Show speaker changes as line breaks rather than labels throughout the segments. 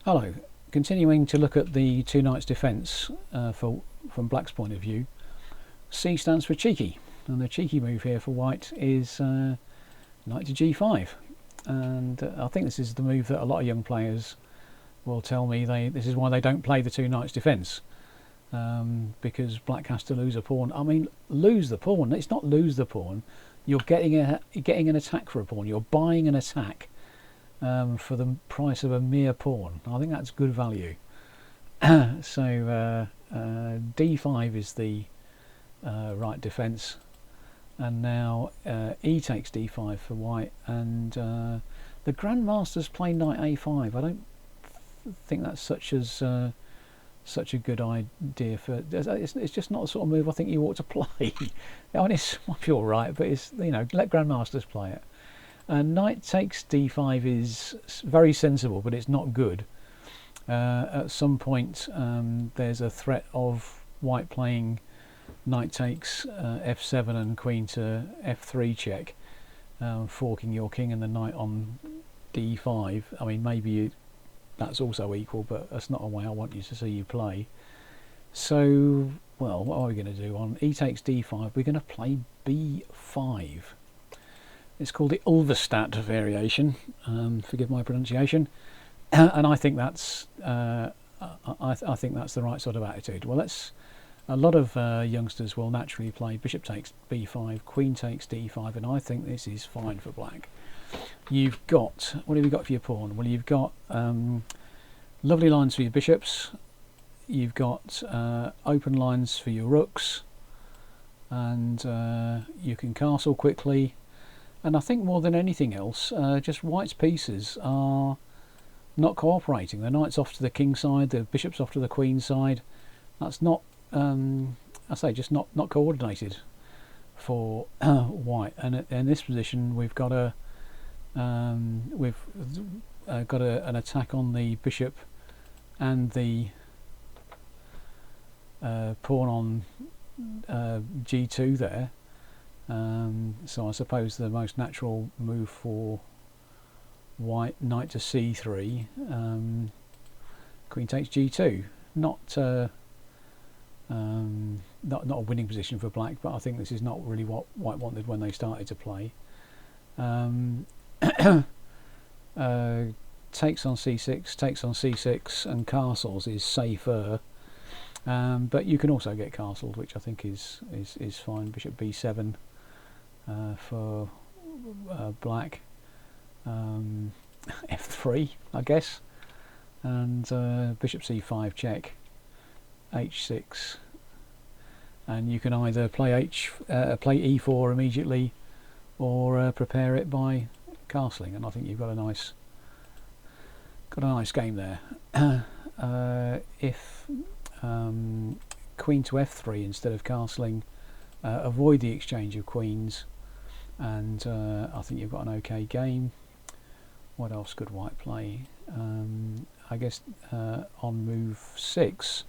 Hello. Continuing to look at the two knights defence from Black's point of view. C stands for cheeky, and the cheeky move here for White is knight to g5, and I think this is the move that a lot of young players will tell me this is why they don't play the two knights defence, because Black has to lose a pawn. I mean, lose the pawn. It's not lose the pawn. You're getting an attack for a pawn. You're buying an attack for the price of a mere pawn. I think that's good value. So d5 is the right defence, and now e takes d5 for White, and the grandmasters play knight a5. I don't think that's such a good idea for. It's just not the sort of move I think you ought to play. I mean, it might be all right, but it's, you know, let grandmasters play it. Knight takes d5 is very sensible, but it's not good. At some point, there's a threat of White playing knight takes f7 and queen to f3 check, forking your king and the knight on d5. I mean, maybe that's also equal, but that's not a way I want you to see you play. So, well, what are we going to do? On e takes d5, we're going to play b5. It's called the Ulverstadt variation. Forgive my pronunciation, and I think that's I think that's the right sort of attitude. Well, a lot of youngsters will naturally play bishop takes b5, queen takes d5, and I think this is fine for Black. You've got, what have you got for your pawn? Well, you've got lovely lines for your bishops. You've got open lines for your rooks, and you can castle quickly. And I think more than anything else, just White's pieces are not cooperating. The knight's off to the king side, the bishop's off to the queen side. That's not, I say, just not coordinated for White. And in this position, we've got an attack on the bishop and the pawn on g2 there. So I suppose the most natural move for White, knight to c3, queen takes g2. Not a winning position for Black, but I think this is not really what White wanted when they started to play. Takes on c6, takes on c6, and castles is safer. But you can also get castled, which I think is fine. Bishop b7 for Black, f3, I guess, and bishop c5 check, h6, and you can either play play e4 immediately, or prepare it by castling, and I think you've got a nice game there. If queen to f3 instead of castling, avoid the exchange of queens, and I think you've got an okay game. What else could White play? I guess on move 6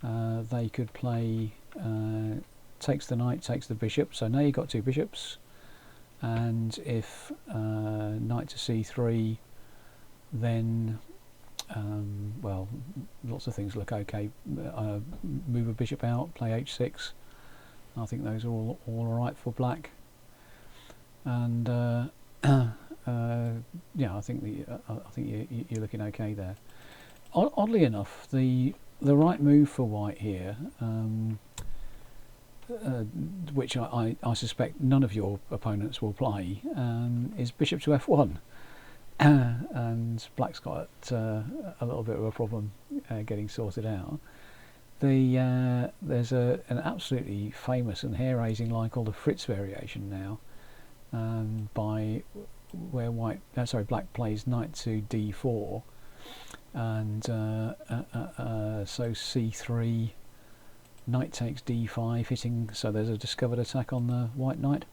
they could play takes the knight, takes the bishop, so now you've got two bishops, and if knight to c3, then well, lots of things look okay. Move a bishop out, play h6. I think those are all right for Black, and yeah, I think you're looking okay there. Oddly enough, the right move for White here, which I suspect none of your opponents will play, is bishop to f1. And Black's got a little bit of a problem getting sorted out. There's an absolutely famous and hair-raising line called the Fritz variation now, by where Black plays knight to d4, and so c3, knight takes d5, hitting. So there's a discovered attack on the White knight,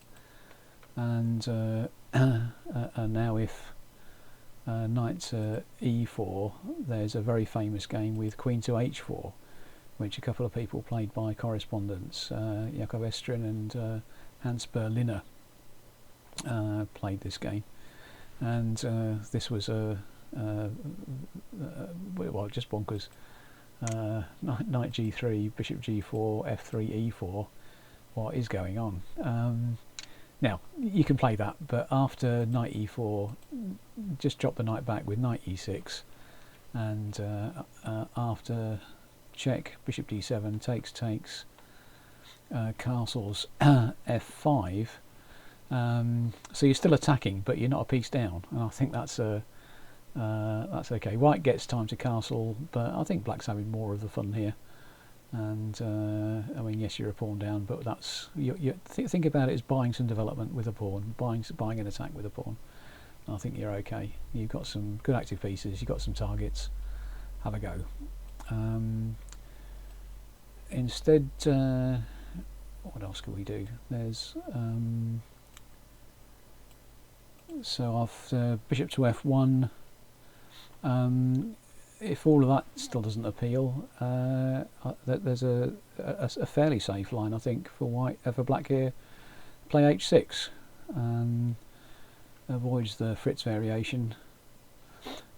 and now if knight to e4, there's a very famous game with queen to h4, which a couple of people played by correspondence. Jakob Estrin and Hans Berliner played this game, and this was a well, just bonkers. Knight g3, bishop g4, f3, e4. What is going on? Now you can play that, but after knight e4, just drop the knight back with knight e6, and after check, bishop d7, takes, castles, f5. So you're still attacking, but you're not a piece down, and I think that's okay. White gets time to castle, but I think black's having more of the fun here. And I mean, yes, you're a pawn down, but that's think about it as buying some development with a pawn, buying an attack with a pawn. And I think you're okay. You've got some good active pieces. You've got some targets. Have a go. Instead, what else could we do? There's so after bishop to f1. If all of that still doesn't appeal, there's a fairly safe line, I think, for black here. Play h6, avoids the Fritz variation,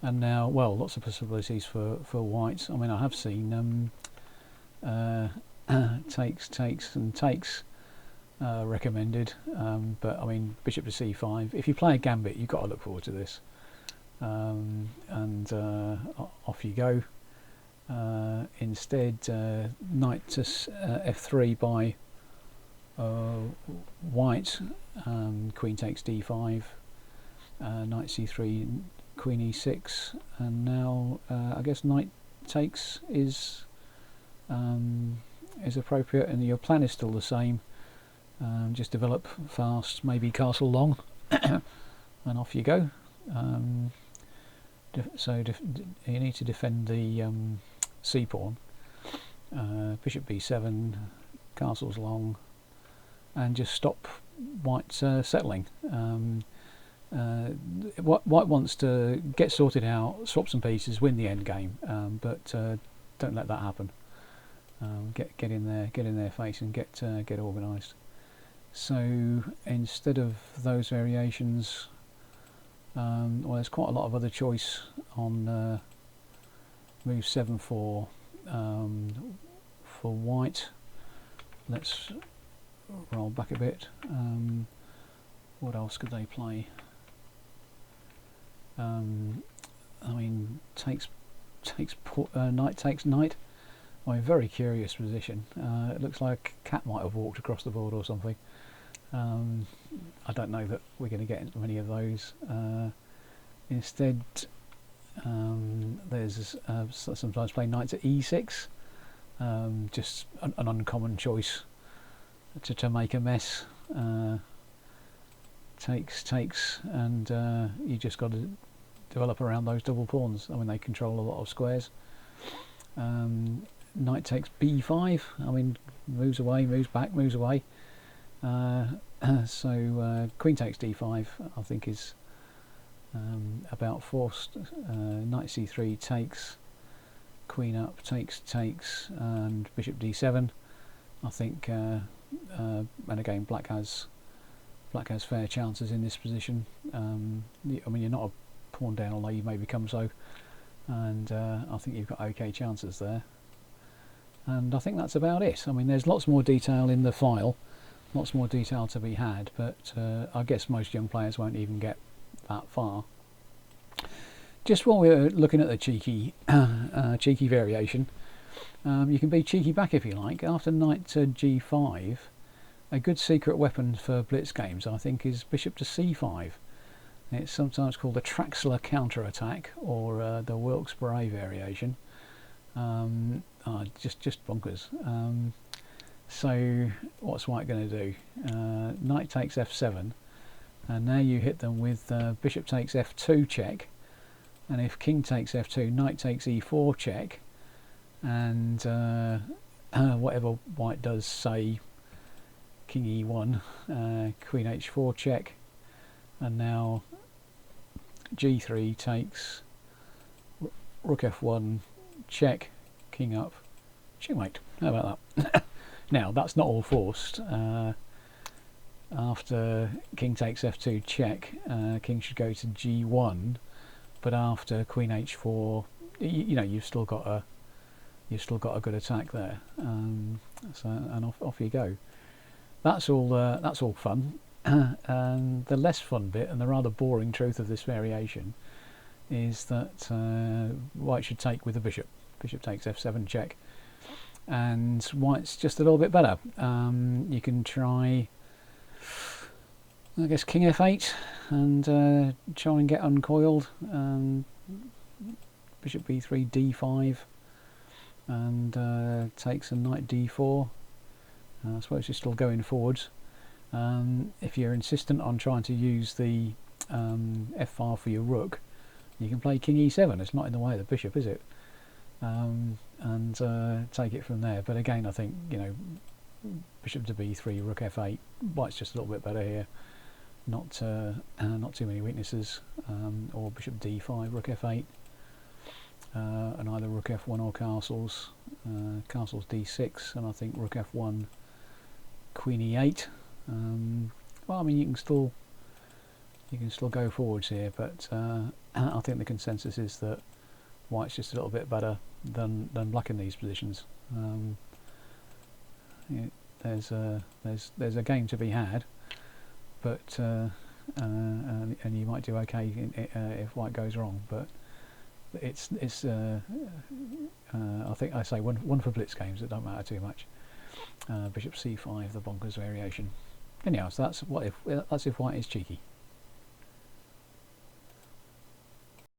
and now, well, lots of possibilities for white. I mean, I have seen takes recommended, but I mean, bishop to c5. If you play a gambit, you've got to look forward to this. And off you go. Instead, knight to f3 by white, queen takes d5, knight c3, queen e6, and now I guess knight takes is appropriate, and your plan is still the same. Just develop fast, maybe castle long, and off you go. So you need to defend the c pawn, bishop b7, castles long, and just stop white settling. White wants to get sorted out, swap some pieces, win the end game, but don't let that happen. Get in their face and get organised. So instead of those variations, well, there's quite a lot of other choice on move 7-4 for white. Let's roll back a bit. What else could they play? I mean, knight takes knight. I mean, very curious position. It looks like a cat might have walked across the board or something. I don't know that we're going to get many of those. Instead, there's sometimes play knight to e6, just an uncommon choice to make a mess. Takes, and you just got to develop around those double pawns. I mean, they control a lot of squares. Knight takes b5. I mean, moves away, moves back, moves away. So queen takes d5, I think, is about forced. Knight c3 takes, queen up, takes, and bishop d7. I think, and again, black has fair chances in this position. I mean, you're not a pawn down, although you may become so, and I think you've got okay chances there. And I think that's about it. I mean, there's lots more detail in the file, lots more detail to be had, but I guess most young players won't even get that far. Just while we're looking at the cheeky variation, you can be cheeky back if you like. After knight to g5, a good secret weapon for blitz games, I think, is bishop to c5. It's sometimes called the Traxler counter-attack, or the Wilkes-Barre variation. Just bonkers. So what's white going to do? Knight takes f7, and now you hit them with bishop takes f2 check, and if king takes f2, knight takes e4 check, and whatever white does, say king e1, queen h4 check, and now g3 takes, rook f1 check, king up, checkmate. How about that? Now that's not all forced. After king takes f2 check, king should go to g1, but after Queen H4, you know, you've still got a good attack there. So and off you go. That's all fun. And the less fun bit and the rather boring truth of this variation is that white should take with the bishop. Bishop takes f7 check, and white's just a little bit better. You can try, I guess, king f8 and try and get uncoiled. Bishop b3, d5, and takes a knight d4. I suppose you're still going forwards. If you're insistent on trying to use the f file for your rook, you can play king e7. It's not in the way of the bishop, is it? And take it from there. But again, I think, you know, bishop to b3, rook f8. White's just a little bit better here. Not too many weaknesses. Or bishop d5, rook f8, and either rook f1 or castles. Castles d6, and I think rook f1, queen e8. Well, I mean, you can still go forwards here, but I think the consensus is that white's just a little bit better than black in these positions. There's a game to be had, but and you might do okay if white goes wrong. But it's I think I say one for blitz games that don't matter too much. Bishop c5, the bonkers variation. Anyhow, so that's if white is cheeky.